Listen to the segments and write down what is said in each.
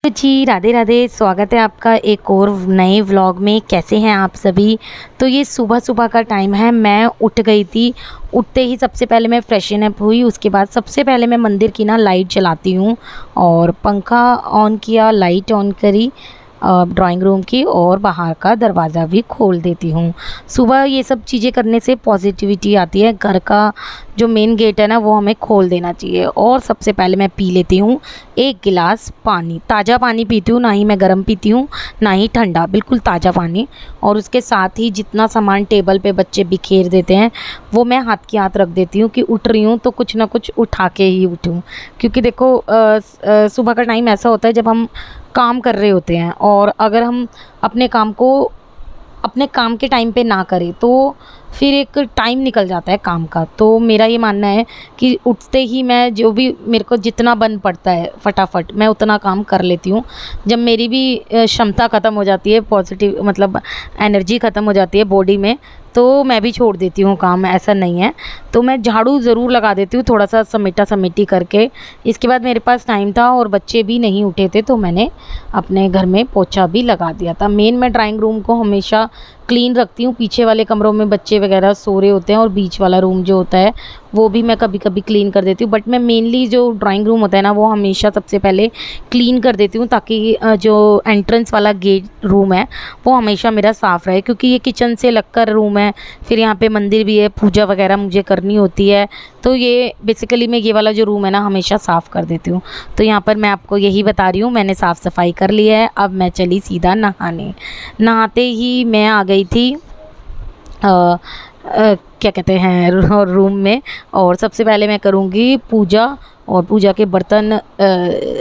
तो जी राधे राधे, स्वागत है आपका एक और नए व्लॉग में। कैसे हैं आप सभी। तो ये सुबह सुबह का टाइम है, मैं उठ गई थी। उठते ही सबसे पहले मैं फ्रेशन अप हुई, उसके बाद सबसे पहले मैं मंदिर की ना लाइट जलाती हूँ और पंखा ऑन किया, लाइट ऑन करी ड्राइंग रूम की, और बाहर का दरवाज़ा भी खोल देती हूँ। सुबह ये सब चीज़ें करने से पॉजिटिविटी आती है। घर का जो मेन गेट है ना, वो हमें खोल देना चाहिए। और सबसे पहले मैं पी लेती हूँ 1 गिलास पानी। ताज़ा पानी पीती हूँ, ना ही मैं गर्म पीती हूँ ना ही ठंडा, बिल्कुल ताज़ा पानी। और उसके साथ ही जितना सामान टेबल पे बच्चे बिखेर देते हैं वो मैं हाथ की हाथ रख देती हूँ कि उठ रही हूँ तो कुछ ना कुछ उठा के ही उठूँ। क्योंकि देखो सुबह का टाइम ऐसा होता है जब हम काम कर रहे होते हैं, और अगर हम अपने काम को अपने काम के टाइम पे ना करें तो फिर एक टाइम निकल जाता है काम का। तो मेरा ये मानना है कि उठते ही मैं जो भी मेरे को जितना बन पड़ता है फटाफट मैं उतना काम कर लेती हूँ। जब मेरी भी क्षमता ख़त्म हो जाती है, पॉजिटिव मतलब एनर्जी ख़त्म हो जाती है बॉडी में, तो मैं भी छोड़ देती हूँ काम, ऐसा नहीं है। तो मैं झाड़ू ज़रूर लगा देती हूँ, थोड़ा सा समेटा समेटी करके। इसके बाद मेरे पास टाइम था और बच्चे भी नहीं उठे थे, तो मैंने अपने घर में पोछा भी लगा दिया था। मेन मैं ड्राइंग रूम को हमेशा क्लीन रखती हूँ। पीछे वाले कमरों में बच्चे वगैरह सो रहे होते हैं और बीच वाला रूम जो होता है वो भी मैं कभी कभी क्लीन कर देती हूँ। बट मैं मेनली जो ड्राइंग रूम होता है ना, वो हमेशा सबसे पहले क्लीन कर देती हूँ, ताकि जो एंट्रेंस वाला गेट रूम है वो हमेशा मेरा साफ़ रहे। क्योंकि ये किचन से लगकर रूम है, फिर यहाँ पे मंदिर भी है, पूजा वगैरह मुझे करनी होती है। तो ये बेसिकली मैं ये वाला जो रूम है ना हमेशा साफ़ कर देती हूँ। तो यहाँ पर मैं आपको यही बता रही हूँ, मैंने साफ़ सफाई कर ली है। अब मैं चली सीधा नहाने। नहाते ही मैं आ गई थी क्या कहते हैं रूम में। और सबसे पहले मैं करूँगी पूजा, और पूजा के बर्तन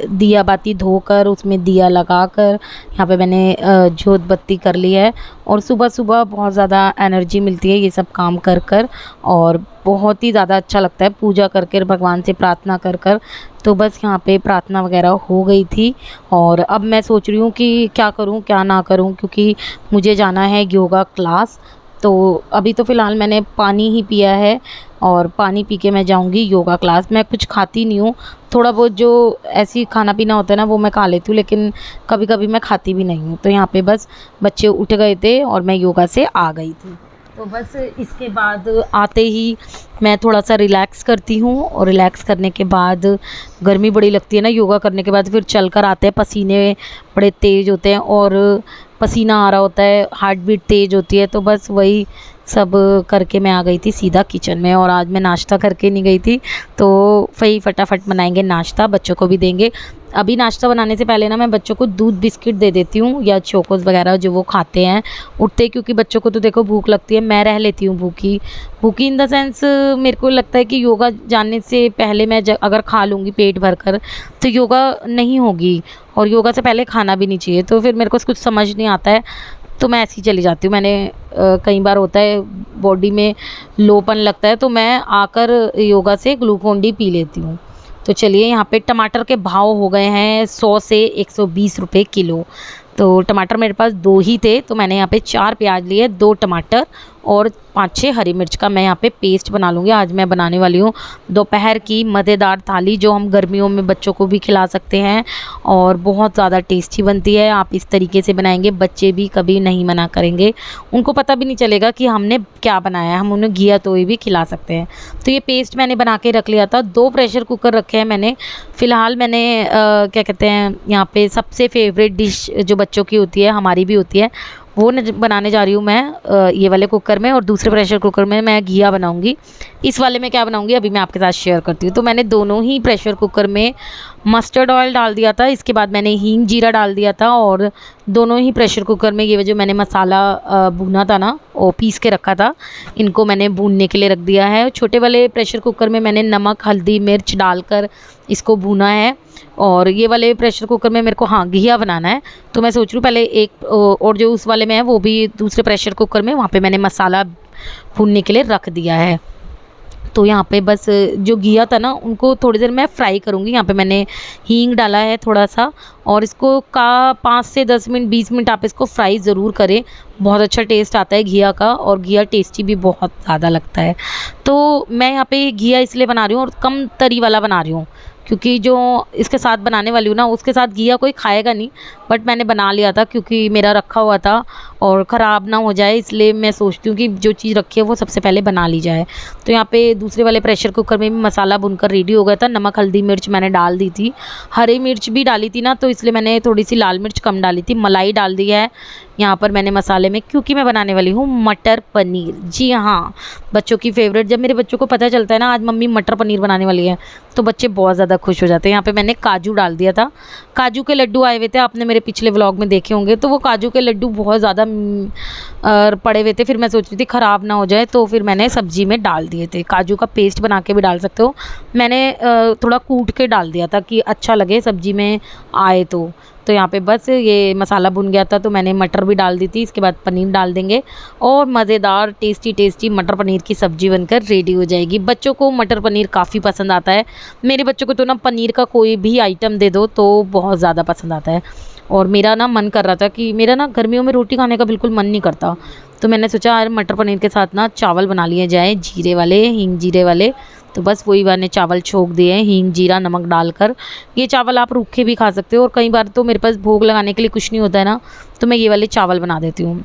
दिया बाती धोकर उसमें दिया लगाकर यहाँ पे मैंने जोत बत्ती कर ली है। और सुबह सुबह बहुत ज़्यादा एनर्जी मिलती है ये सब काम कर कर, और बहुत ही ज़्यादा अच्छा लगता है पूजा कर कर, भगवान से प्रार्थना कर कर। तो बस यहाँ पे प्रार्थना वगैरह हो गई थी, और अब मैं सोच रही हूँ कि क्या करूँ क्या ना करूँ, क्योंकि मुझे जाना है योगा क्लास। तो अभी तो फ़िलहाल मैंने पानी ही पिया है, और पानी पी के मैं जाऊंगी योगा क्लास। मैं कुछ खाती नहीं हूँ, थोड़ा बहुत जो ऐसी खाना पीना होता है ना वो मैं खा लेती हूँ, लेकिन कभी कभी मैं खाती भी नहीं हूँ। तो यहाँ पे बस बच्चे उठ गए थे और मैं योगा से आ गई थी। तो बस इसके बाद आते ही मैं थोड़ा सा रिलैक्स करती हूँ, और रिलैक्स करने के बाद गर्मी बड़ी लगती है ना योगा करने के बाद, फिर चल कर आते हैं, पसीने बड़े तेज़ होते हैं और पसीना आ रहा होता है, हार्ट बीट तेज़ होती है। तो बस वही सब करके मैं आ गई थी सीधा किचन में। और आज मैं नाश्ता करके नहीं गई थी, तो वही फटाफट बनाएंगे नाश्ता, बच्चों को भी देंगे। अभी नाश्ता बनाने से पहले ना मैं बच्चों को दूध बिस्किट दे देती हूँ, या चोकोस वगैरह जो वो खाते हैं उठते, क्योंकि बच्चों को तो देखो भूख लगती है, मैं रह लेती हूँ भूखी। भूखी इन द सेंस मेरे को लगता है कि योगा जाने से पहले मैं अगर खा लूँगी पेट भर कर तो योगा नहीं होगी, और योगा से पहले खाना भी नहीं चाहिए। तो फिर मेरे को कुछ समझ नहीं आता है, तो मैं ऐसे ही चली जाती हूँ। मैंने कई बार होता है बॉडी में लोपन लगता है, तो मैं आकर योगा से ग्लूकोन डी पी लेती हूँ। तो चलिए, यहाँ पे टमाटर के भाव हो गए हैं 100 से 120 रुपये किलो। तो टमाटर मेरे पास 2 ही थे, तो मैंने यहाँ पे 4 प्याज लिए, 2 टमाटर और 5-6 हरी मिर्च का मैं यहाँ पे पेस्ट बना लूँगी। आज मैं बनाने वाली हूँ दोपहर की मज़ेदार थाली, जो हम गर्मियों में बच्चों को भी खिला सकते हैं और बहुत ज़्यादा टेस्टी बनती है। आप इस तरीके से बनाएंगे, बच्चे भी कभी नहीं मना करेंगे, उनको पता भी नहीं चलेगा कि हमने क्या बनाया है, हम उन्हें घिया तोई भी खिला सकते हैं। तो ये पेस्ट मैंने बना के रख लिया था। 2 प्रेशर कुकर रखे हैं मैंने। फ़िलहाल मैंने क्या कहते हैं, यहाँ पे सबसे फेवरेट डिश जो बच्चों की होती है, हमारी भी होती है, वो बनाने जा रही हूँ मैं ये वाले कुकर में। और दूसरे प्रेशर कुकर में मैं घिया बनाऊँगी। इस वाले में क्या बनाऊँगी अभी मैं आपके साथ शेयर करती हूँ। तो मैंने दोनों ही प्रेशर कुकर में मस्टर्ड ऑयल डाल दिया था, इसके बाद मैंने हींग जीरा डाल दिया था, और दोनों ही प्रेशर कुकर में ये जो मैंने मसाला भुना था ना, वो पीस के रखा था, इनको मैंने भूनने के लिए रख दिया है। छोटे वाले प्रेशर कुकर में मैंने नमक हल्दी मिर्च डालकर इसको भूना है, और ये वाले प्रेशर कुकर में मेरे को घिया बनाना है। तो मैं सोच रही हूँ पहले एक, और जो उस वाले में है वो भी दूसरे प्रेशर कुकर में, वहाँ पे मैंने मसाला भूनने के लिए रख दिया है। तो यहाँ पे बस जो घिया था ना उनको थोड़ी देर मैं फ्राई करूँगी। यहाँ पे मैंने हींग डाला है थोड़ा सा, और इसको 5 से 10 मिनट 20 मिनट आप इसको फ्राई ज़रूर करें, बहुत अच्छा टेस्ट आता है घिया का, और घिया टेस्टी भी बहुत ज़्यादा लगता है। तो मैं यहाँ पे घिया इसलिए बना रही हूँ और कम तरी वाला बना रही हूँ, क्योंकि जो इसके साथ बनाने वाली हूँ ना उसके साथ घिया कोई खाएगा नहीं, बट मैंने बना लिया था क्योंकि मेरा रखा हुआ था और ख़राब ना हो जाए, इसलिए मैं सोचती हूँ कि जो चीज़ रखी है वो सबसे पहले बना ली जाए। तो यहाँ पे दूसरे वाले प्रेशर कुकर में भी मसाला भुनकर रेडी हो गया था। नमक हल्दी मिर्च मैंने डाल दी थी, हरी मिर्च भी डाली थी ना, तो इसलिए मैंने थोड़ी सी लाल मिर्च कम डाली थी। मलाई डाल दी है यहाँ पर मैंने मसाले में, क्योंकि मैं बनाने वाली हूँ मटर पनीर। जी हाँ, बच्चों की फेवरेट। जब मेरे बच्चों को पता चलता है ना आज मम्मी मटर पनीर बनाने वाली है, तो बच्चे बहुत ज़्यादा खुश हो जाते हैं। यहाँ पे मैंने काजू डाल दिया था, काजू के लड्डू आए हुए थे, आपने मेरे पिछले व्लॉग में देखे होंगे। तो वो काजू के लड्डू बहुत ज़्यादा पड़े हुए थे, फिर मैं सोच रही थी ख़राब ना हो जाए, तो फिर मैंने सब्ज़ी में डाल दिए थे। काजू का पेस्ट बना के भी डाल सकते हो, मैंने थोड़ा कूट के डाल दिया था कि अच्छा लगे सब्ज़ी में आए तो यहाँ पे बस ये मसाला भुन गया था, तो मैंने मटर भी डाल दी थी। इसके बाद पनीर डाल देंगे और मज़ेदार टेस्टी टेस्टी मटर पनीर की सब्ज़ी बनकर रेडी हो जाएगी। बच्चों को मटर पनीर काफ़ी पसंद आता है। मेरे बच्चों को तो ना पनीर का कोई भी आइटम दे दो तो बहुत ज़्यादा पसंद आता है। और मेरा ना मन कर रहा था कि मेरा ना गर्मियों में रोटी खाने का बिल्कुल मन नहीं करता, तो मैंने सोचा यार मटर पनीर के साथ ना चावल बना लिए जाए, जीरे वाले, हींग जीरे वाले। तो बस वही मैंने चावल छोंक दिए हैं हींग जीरा नमक डालकर। ये चावल आप रूखे भी खा सकते हो, और कई बार तो मेरे पास भोग लगाने के लिए कुछ नहीं होता है ना, तो मैं ये वाले चावल बना देती हूँ।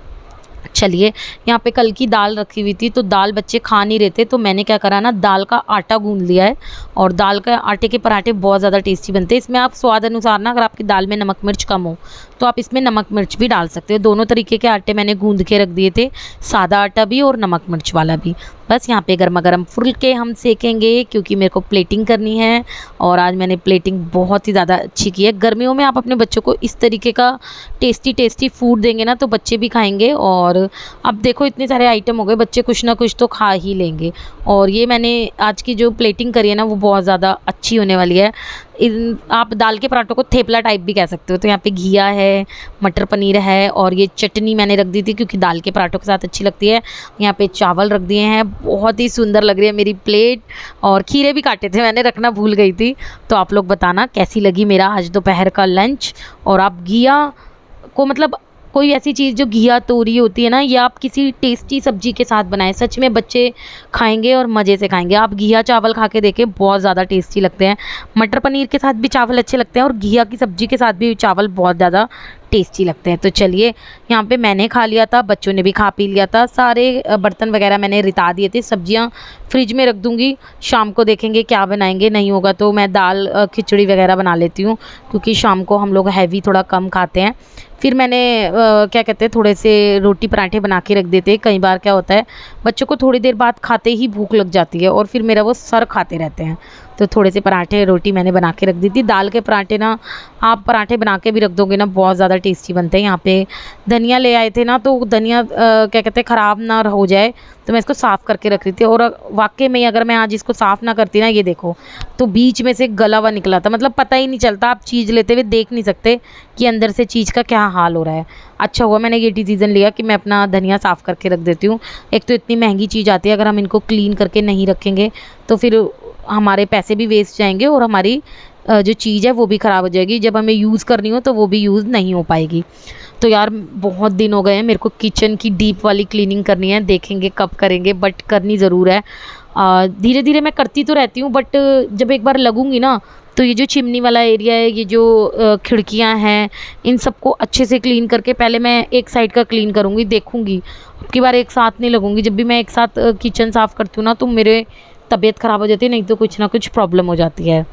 चलिए, यहाँ पे कल की दाल रखी हुई थी, तो दाल बच्चे खा नहीं रहे थे, तो मैंने क्या करा ना, दाल का आटा गूंद लिया है। और दाल का आटे के पराठे बहुत ज़्यादा टेस्टी बनते हैं। इसमें आप स्वाद अनुसार ना, अगर आपकी दाल में नमक मिर्च कम हो तो आप इसमें नमक मिर्च भी डाल सकते हो। दोनों तरीके के आटे मैंने गूंद के रख दिए थे, सादा आटा भी और नमक मिर्च वाला भी। बस यहाँ पे गर्मा गर्म फुल के हम सेकेंगे, क्योंकि मेरे को प्लेटिंग करनी है। और आज मैंने प्लेटिंग बहुत ही ज़्यादा अच्छी की है। गर्मियों में आप अपने बच्चों को इस तरीके का टेस्टी टेस्टी फूड देंगे ना, तो बच्चे भी खाएंगे। और अब देखो इतने सारे आइटम हो गए, बच्चे कुछ ना कुछ तो खा ही लेंगे। और ये मैंने आज की जो प्लेटिंग करी है ना, वो बहुत ज़्यादा अच्छी होने वाली है। आप दाल के पराठों को थेपला टाइप भी कह सकते हो। तो यहाँ पे घिया है, मटर पनीर है, और ये चटनी मैंने रख दी थी क्योंकि दाल के पराठों के साथ अच्छी लगती है। यहाँ पे चावल रख दिए हैं, बहुत ही सुंदर लग रही है मेरी प्लेट। और खीरे भी काटे थे, मैंने रखना भूल गई थी। तो आप लोग बताना कैसी लगी मेरा आज दोपहर का लंच। और आप घिया को, मतलब कोई ऐसी चीज़ जो घिया तोरी होती है ना, या आप किसी टेस्टी सब्जी के साथ बनाएं, सच में बच्चे खाएंगे और मज़े से खाएंगे। आप घिया चावल खा के देखें, बहुत ज़्यादा टेस्टी लगते हैं। मटर पनीर के साथ भी चावल अच्छे लगते हैं, और घिया की सब्ज़ी के साथ भी चावल बहुत ज़्यादा टेस्टी लगते हैं। तो चलिए, यहाँ पे मैंने खा लिया था, बच्चों ने भी खा पी लिया था। सारे बर्तन वगैरह मैंने रिता दिए थे। सब्जियाँ फ्रिज में रख दूँगी, शाम को देखेंगे क्या बनाएंगे। नहीं होगा तो मैं दाल खिचड़ी वगैरह बना लेती हूँ, क्योंकि शाम को हम लोग हैवी थोड़ा कम खाते हैं। फिर मैंने क्या कहते हैं, थोड़े से रोटी पराठे बना के रख देते हैं। कई बार क्या होता है, बच्चों को थोड़ी देर बाद खाते ही भूख लग जाती है, और फिर मेरा वो सर खाते रहते हैं। तो थोड़े से पराठे रोटी मैंने बना के रख दी थी। दाल के पराठे ना, आप पराठे बना के भी रख दोगे ना, बहुत ज़्यादा टेस्टी बनते हैं। यहाँ पे धनिया ले आए थे ना, तो धनिया क्या कहते हैं, ख़राब ना हो जाए, तो मैं इसको साफ़ करके रख रही थी। और वाकई में अगर मैं आज इसको साफ़ ना करती ना, ये देखो, तो बीच में से गला हुआ निकला था। मतलब पता ही नहीं चलता, आप चीज़ लेते हुए देख नहीं सकते कि अंदर से चीज़ का क्या हाल हो रहा है। अच्छा हुआ मैंने ये डिसीज़न लिया कि मैं अपना धनिया साफ़ करके रख देती हूँ। एक तो इतनी महंगी चीज़ आती है, अगर हम इनको क्लीन करके नहीं रखेंगे तो फिर हमारे पैसे भी वेस्ट जाएंगे, और हमारी जो चीज़ है वो भी ख़राब हो जाएगी। जब हमें यूज़ करनी हो तो वो भी यूज़ नहीं हो पाएगी। तो यार बहुत दिन हो गए हैं, मेरे को किचन की डीप वाली क्लीनिंग करनी है। देखेंगे कब करेंगे, बट करनी ज़रूर है। धीरे धीरे मैं करती तो रहती हूँ, बट जब एक बार लगूंगी ना, तो ये जो चिमनी वाला एरिया है, ये जो खिड़कियाँ हैं, इन सबको अच्छे से क्लीन करके पहले मैं एक साइड का क्लीन करूँगी, देखूँगी। अब की बार एक साथ नहीं लगूंगी। जब भी मैं एक साथ किचन साफ़ करती हूँ ना, तो मेरे तबीयत ख़राब हो जाती है, नहीं तो कुछ ना कुछ प्रॉब्लम हो जाती है।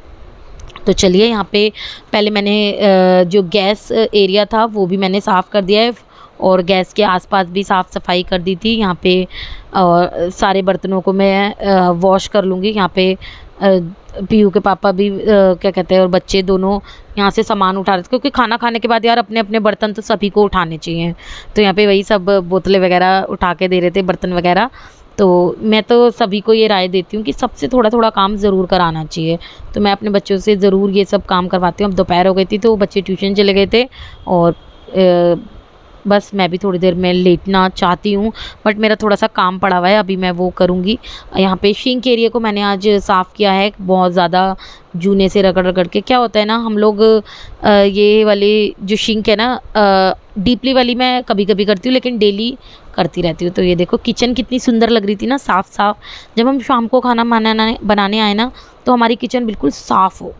तो चलिए, यहाँ पे पहले मैंने जो गैस एरिया था वो भी मैंने साफ़ कर दिया है, और गैस के आसपास भी साफ़ सफाई कर दी थी। यहाँ पे सारे बर्तनों को मैं वॉश कर लूँगी। यहाँ पे पीयू के पापा भी क्या कहते हैं, और बच्चे दोनों यहाँ से सामान उठा रहे थे, क्योंकि खाना खाने के बाद यार अपने अपने बर्तन तो सभी को उठाने चाहिए। तो यहाँ पे वही सब बोतलें वगैरह उठा के दे रहे थे, बर्तन वगैरह। तो मैं तो सभी को ये राय देती हूँ कि सबसे थोड़ा थोड़ा काम ज़रूर कराना चाहिए। तो मैं अपने बच्चों से ज़रूर ये सब काम करवाती हूँ। अब दोपहर हो गई थी, तो बच्चे ट्यूशन चले गए थे, और बस मैं भी थोड़ी देर में लेटना चाहती हूँ, बट मेरा थोड़ा सा काम पड़ा हुआ है, अभी मैं वो करूँगी। यहाँ पे सिंक एरिया को मैंने आज साफ़ किया है, बहुत ज़्यादा जूने से रगड़ रगड़ के। क्या होता है ना, हम लोग ये वाली जो सिंक है ना, डीपली वाली मैं कभी कभी करती हूँ, लेकिन डेली करती रहती हूँ। तो ये देखो किचन कितनी सुंदर लग रही थी ना, साफ़ साफ़। जब हम शाम को खाना बनाने आए ना, तो हमारी किचन बिल्कुल साफ़ हो,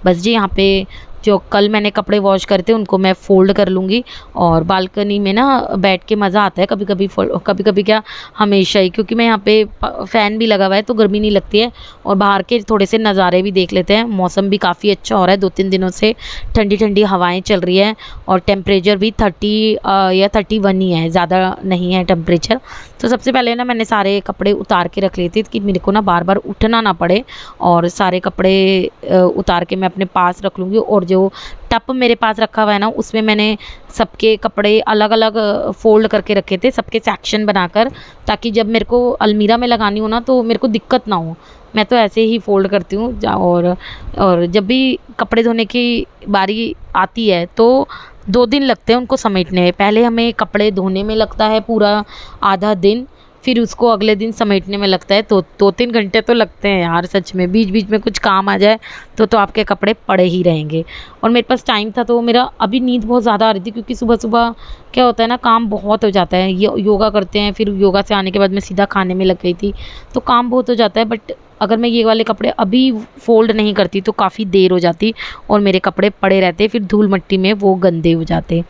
बस जी यहाँ पे जो कल मैंने कपड़े वॉश करे थे उनको मैं फ़ोल्ड कर लूँगी। और बालकनी में ना बैठ के मज़ा आता है कभी कभी, कभी कभी क्या, हमेशा ही, क्योंकि मैं यहाँ पे फ़ैन भी लगा हुआ है तो गर्मी नहीं लगती है। और बाहर के थोड़े से नज़ारे भी देख लेते हैं। मौसम भी काफ़ी अच्छा हो रहा है, 2-3 दिनों से ठंडी ठंडी हवाएं चल रही है। और टेम्परेचर भी 30 या 31 ही है, ज़्यादा नहीं है टेम्परेचर। तो सबसे पहले ना मैंने सारे कपड़े उतार के रख लिए थे कि मेरे को ना बार बार उठना ना पड़े, और सारे कपड़े उतार के मैं अपने पास रख लूँगी। और जो टप मेरे पास रखा हुआ है ना, उसमें मैंने सबके कपड़े अलग अलग फ़ोल्ड करके रखे थे, सबके सेक्शन बनाकर, ताकि जब मेरे को अलमीरा में लगानी हो ना तो मेरे को दिक्कत ना हो। मैं तो ऐसे ही फ़ोल्ड करती हूँ। और जब भी कपड़े धोने की बारी आती है तो 2 दिन लगते हैं उनको समेटने में। पहले हमें कपड़े धोने में लगता है पूरा आधा दिन, फिर उसको अगले दिन समेटने में लगता है तो 2-3 घंटे तो लगते हैं यार, सच में। बीच बीच में कुछ काम आ जाए तो आपके कपड़े पड़े ही रहेंगे। और मेरे पास टाइम था तो मेरा अभी नींद बहुत ज़्यादा आ रही थी, क्योंकि सुबह सुबह क्या होता है ना, काम बहुत हो जाता है। योगा करते हैं, फिर योगा से आने के बाद मैं सीधा खाने में लग गई थी, तो काम बहुत हो जाता है। बट अगर मैं ये वाले कपड़े अभी फ़ोल्ड नहीं करती तो काफ़ी देर हो जाती और मेरे कपड़े पड़े रहते, फिर धूल मिट्टी में वो गंदे हो जाते।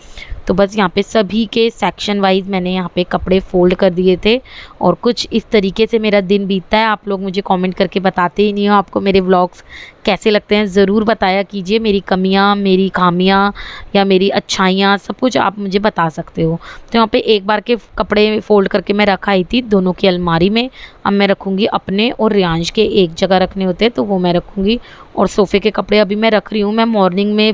तो बस यहाँ पे सभी के सेक्शन वाइज मैंने यहाँ पे कपड़े फ़ोल्ड कर दिए थे। और कुछ इस तरीके से मेरा दिन बीतता है। आप लोग मुझे कमेंट करके बताते ही नहीं हो आपको मेरे व्लॉग्स कैसे लगते हैं, ज़रूर बताया कीजिए। मेरी कमियाँ, मेरी खामियाँ या मेरी अच्छाइयाँ, सब कुछ आप मुझे बता सकते हो। तो यहाँ पे एक बार के कपड़े फ़ोल्ड करके मैं रख आई थी दोनों की अलमारी में। अब मैं रखूँगी अपने और रियांश के एक जगह रखने होते हैं तो वो मैं रखूँगी। और सोफ़े के कपड़े अभी मैं रख रही हूँ, मैं मॉर्निंग में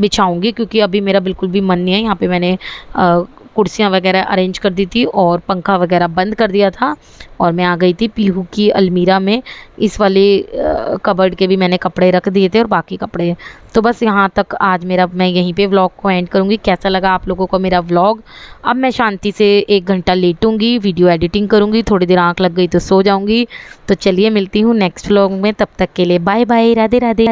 बिछाऊँगी, क्योंकि अभी मेरा बिल्कुल भी मन नहीं है। यहाँ पे मैंने कुर्सियाँ वगैरह अरेंज कर दी थी और पंखा वगैरह बंद कर दिया था। और मैं आ गई थी पीहू की अलमीरा में। इस वाले कबर्ड के भी मैंने कपड़े रख दिए थे और बाकी कपड़े। तो बस यहाँ तक आज मेरा, मैं यहीं पे व्लॉग को एंड करूँगी। कैसा लगा आप लोगों को मेरा व्लॉग? अब मैं शांति से 1 घंटा लेटूँगी, वीडियो एडिटिंग करूँगी, थोड़ी देर आँख लग गई तो सो जाऊँगी। तो चलिए मिलती हूँ नेक्स्ट व्लॉग में, तब तक के लिए बाय बाय, राधे राधे।